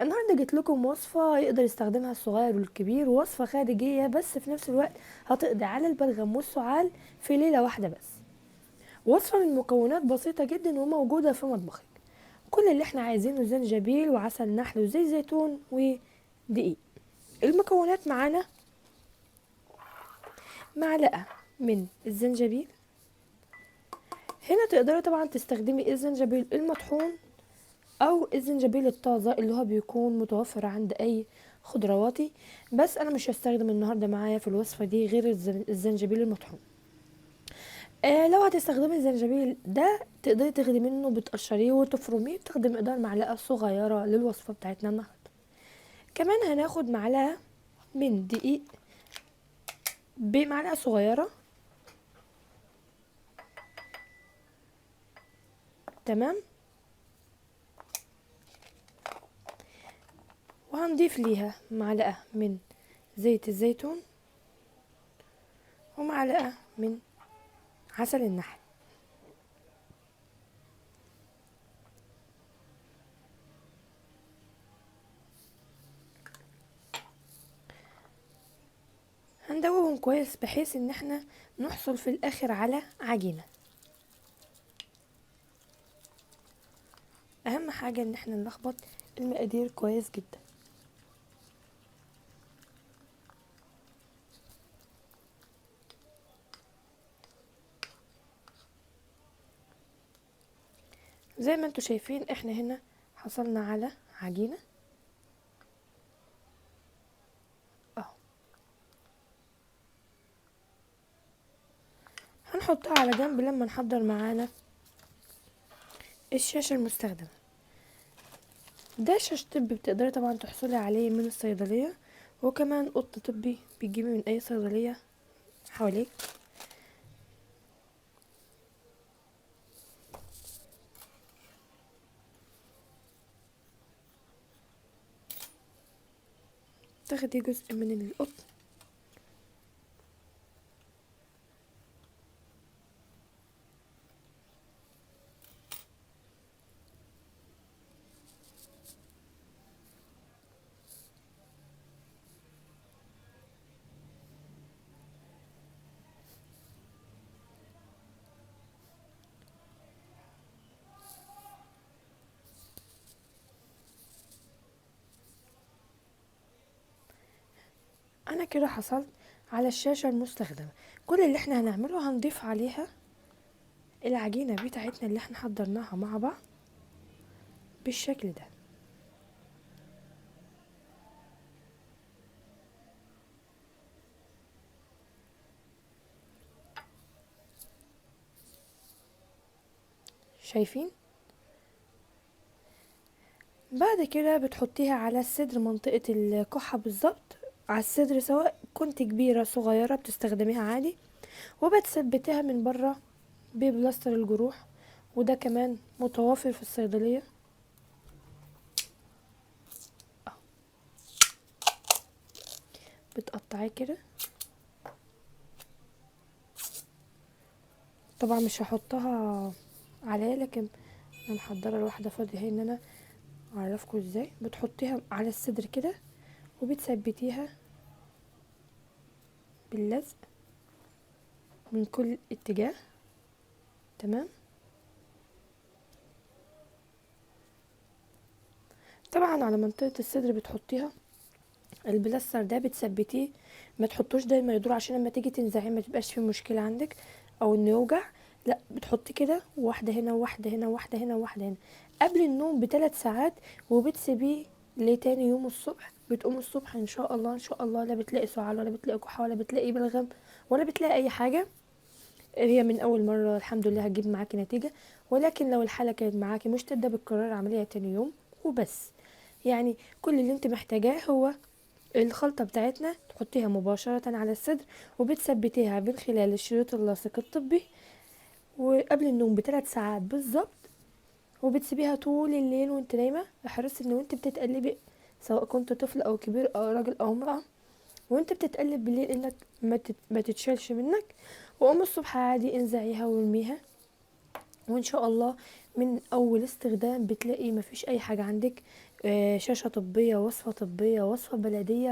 النهارده جيت لكم وصفه يقدر يستخدمها الصغير والكبير، وصفه خارجيه بس في نفس الوقت هتقضي على البلغم والسعال في ليله واحده بس. وصفه من مكونات بسيطه جدا وموجوده في مطبخك. كل اللي احنا عايزينه زنجبيل وعسل نحل وزيت زيتون ودقيق. المكونات معانا: معلقه من الزنجبيل. هنا تقدري طبعا تستخدمي الزنجبيل المطحون او الزنجبيل الطازه اللي هو بيكون متوفر عند اي خضرواتي، بس انا مش هستخدم النهارده معايا في الوصفه دي غير الزنجبيل المطحون. لو هتستخدمي الزنجبيل ده تقدري تاخدي منه بتقشريه وتفرميه، تاخدي مقدار معلقه صغيره للوصفه بتاعتنا النهارده. كمان هناخد معلقه من دقيق بمعلقه صغيره. تمام. وهنضيف ليها معلقه من زيت الزيتون ومعلقه من عسل النحل. هندوبهم كويس بحيث ان احنا نحصل في الاخر على عجينة. اهم حاجة ان احنا نلخبط المقادير كويس جدا. زي ما انتوا شايفين احنا هنا حصلنا على عجينة اهو. هنحطها على جنب لما نحضر معانا الشاشة المستخدمة. ده شاش طبي بتقدري طبعا تحصلي عليه من الصيدلية، وكمان قط طبي بتجيبيه من اي صيدلية حواليك. تاخدي جزء من القط انا كده حصلت على الشاشة المستخدمة. كل اللي احنا هنعمله هنضيف عليها العجينة بتاعتنا اللي احنا حضرناها مع بعض بالشكل ده. شايفين؟ بعد كده بتحطيها على الصدر، منطقة الكحة بالظبط على الصدر، سواء كنت كبيرة صغيرة بتستخدميها عادي، وبتثبتيها من بره ببلاستر الجروح، وده كمان متوافر في الصيدلية أهو. بتقطعيه كده. طبعا مش هحطها عليها، لكن انا محضره الواحده فاضيه اهي ان انا اعرفكم ازاي. بتحطيها على الصدر كده وبتثبتيها باللزق من كل اتجاه. تمام. طبعا على منطقة الصدر بتحطيها البلاستر ده، بتثبتيه. ما تحطوش دايما يدور عشان لما تيجي تنزعيه ما تبقاش فيه مشكلة عندك او انه يوجع. لا، بتحطي كده واحدة هنا وواحدة هنا وواحدة هنا وواحدة هنا قبل النوم ب3 ساعات، وبتسيبيه لتاني يوم الصبح. بتقوم الصبح ان شاء الله ان شاء الله لا بتلاقي سعال ولا بتلاقي كحة ولا بتلاقي بلغم ولا بتلاقي اي حاجة. هي من اول مرة الحمد لله هتجيب معاكي نتيجة، ولكن لو الحالة كانت معاكي مشتدة بتكرر عملية تاني يوم وبس. يعني كل اللي انت محتاجاه هو الخلطة بتاعتنا، تحطيها مباشرة على الصدر وبتثبتيها من خلال الشريط اللاصق الطبي، وقبل النوم ب3 ساعات بالظبط، وبتسيبيها طول الليل وانت نايمة. احرصي ان وانت بتتقلبي، سواء كنت طفل او كبير او راجل او امرأة، وانت بتتقلب بالليل انك ما تتشالش منك. وقوم الصبح عادي انزعيها وارميها، وان شاء الله من اول استخدام بتلاقي مفيش اي حاجة عندك شاشة طبية، وصفة طبية، وصفة بلدية.